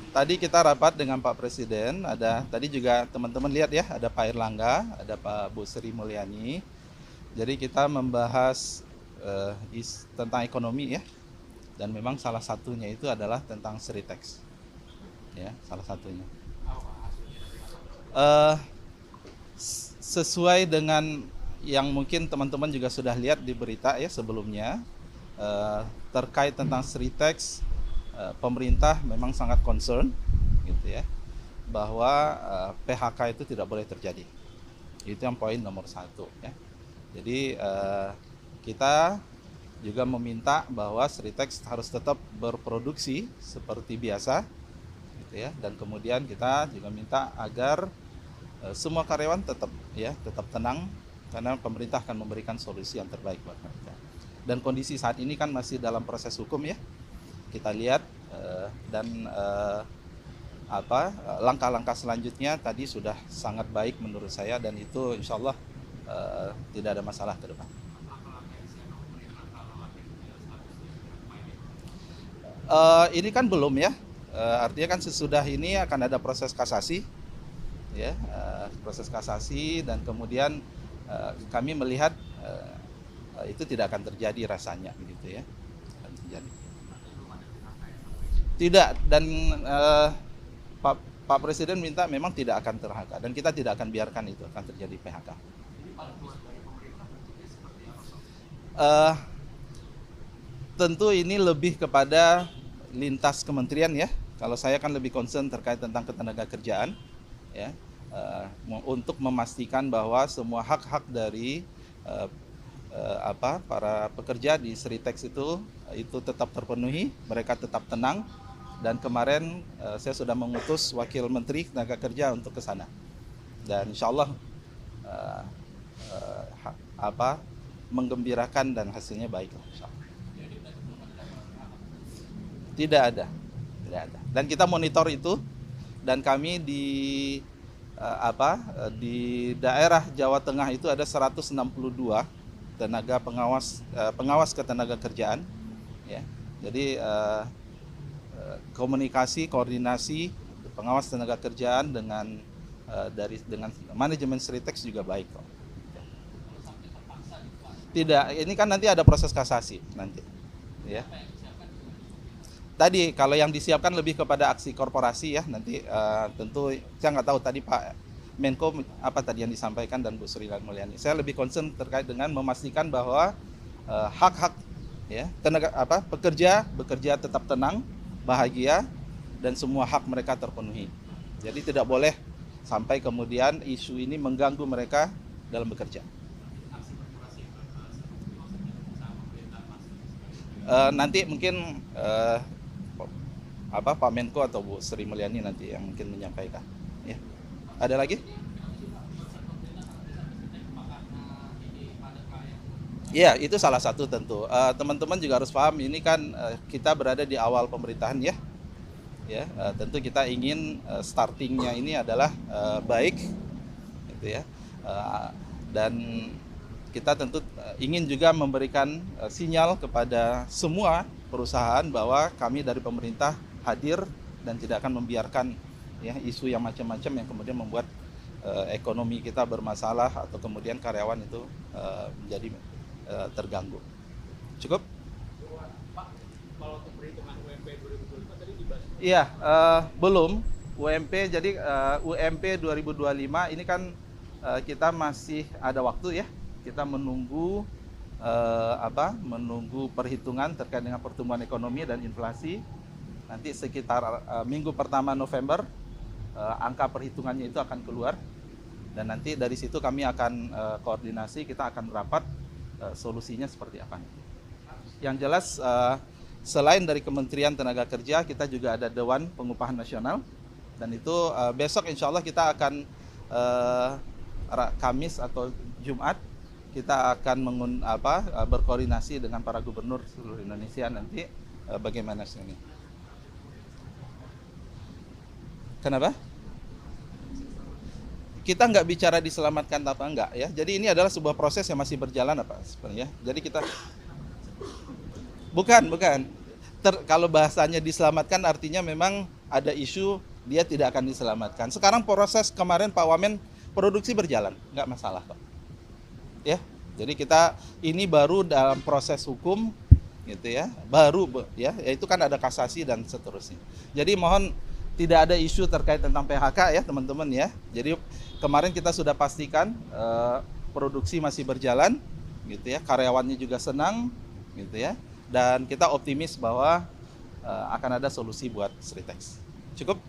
Tadi kita rapat dengan Pak Presiden, tadi juga teman-teman lihat ya, ada Pak Erlangga, ada Pak Bu Sri Mulyani. Jadi kita membahas tentang ekonomi ya, dan memang salah satunya itu adalah tentang Sritex, ya salah satunya. Eh, Sesuai dengan yang mungkin teman-teman juga sudah lihat di berita ya sebelumnya, terkait tentang Sritex, pemerintah memang sangat concern gitu ya, bahwa PHK itu tidak boleh terjadi. Itu yang poin nomor satu ya. Jadi kita juga meminta bahwa Sritex harus tetap berproduksi seperti biasa gitu ya, dan kemudian kita juga minta agar semua karyawan tetap tenang, karena pemerintah akan memberikan solusi yang terbaik buat mereka. Dan kondisi saat ini kan masih dalam proses hukum ya, kita lihat dan langkah-langkah selanjutnya tadi sudah sangat baik menurut saya, dan itu insya Allah tidak ada masalah ke depan. Ini kan belum ya, artinya kan sesudah ini akan ada proses kasasi ya, proses kasasi, dan kemudian kami melihat itu tidak akan terjadi rasanya begitu ya, akan terjadi. Tidak, dan Pak Presiden minta memang tidak akan ter-PHK, dan kita tidak akan biarkan itu akan terjadi PHK. Uh, Tentu ini lebih kepada lintas kementerian ya. Kalau saya kan lebih concern terkait tentang ketenagakerjaan ya, untuk memastikan bahwa semua hak-hak dari para pekerja di Sritex itu tetap terpenuhi, mereka tetap tenang. Dan kemarin saya sudah mengutus Wakil Menteri Tenaga Kerja untuk ke sana, dan insya Allah menggembirakan dan hasilnya baik. Tidak ada. Dan kita monitor itu, dan kami di daerah Jawa Tengah itu ada 162 tenaga pengawas ketenaga kerjaan ya. Jadi koordinasi pengawas tenaga kerjaan dengan manajemen Sritex juga baik kok. Tidak, ini kan nanti ada proses kasasi nanti ya. Tadi kalau yang disiapkan lebih kepada aksi korporasi ya, nanti tentu saya nggak tahu tadi Pak Menko apa tadi yang disampaikan dan Bu Sri Mulyani. Saya lebih concern terkait dengan memastikan bahwa hak-hak ya pekerja bekerja tetap tenang, bahagia, dan semua hak mereka terpenuhi. Jadi tidak boleh sampai kemudian isu ini mengganggu mereka dalam bekerja. Nanti mungkin Pak Menko atau Bu Sri Mulyani nanti yang mungkin menyampaikan. Ya. Ada lagi? Iya, itu salah satu tentu. Teman-teman juga harus paham, ini kan kita berada di awal pemerintahan ya. Tentu kita ingin startingnya ini adalah baik, gitu ya. Dan kita tentu ingin juga memberikan sinyal kepada semua perusahaan bahwa kami dari pemerintah hadir dan tidak akan membiarkan ya isu yang macam-macam yang kemudian membuat ekonomi kita bermasalah atau kemudian karyawan itu menjadi terganggu. Cukup? Pak, kalau untuk perhitungan UMP 2025 tadi dibahas? Iya, belum. UMP, jadi UMP 2025 ini kan kita masih ada waktu ya. Kita menunggu menunggu perhitungan terkait dengan pertumbuhan ekonomi dan inflasi. Nanti sekitar minggu pertama November angka perhitungannya itu akan keluar, dan nanti dari situ kami akan koordinasi, kita akan rapat solusinya seperti apa. Yang jelas selain dari Kementerian Tenaga Kerja, kita juga ada Dewan Pengupahan Nasional, dan itu besok insya Allah kita akan Kamis atau Jumat kita akan berkoordinasi dengan para gubernur seluruh Indonesia nanti bagaimana ini. Kenapa? kita nggak bicara diselamatkan apa enggak ya. Jadi ini adalah sebuah proses yang masih berjalan apa sebenarnya. Jadi kita bukan. Kalau bahasanya diselamatkan artinya memang ada isu dia tidak akan diselamatkan. Sekarang proses kemarin Pak Wamen produksi berjalan, nggak masalah Pak. Ya, jadi kita ini baru dalam proses hukum gitu ya, baru ya, itu kan ada kasasi dan seterusnya. Jadi mohon tidak ada isu terkait tentang PHK ya teman-teman ya. Jadi kemarin kita sudah pastikan produksi masih berjalan gitu ya, karyawannya juga senang gitu ya. Dan kita optimis bahwa akan ada solusi buat Sritex. Cukup?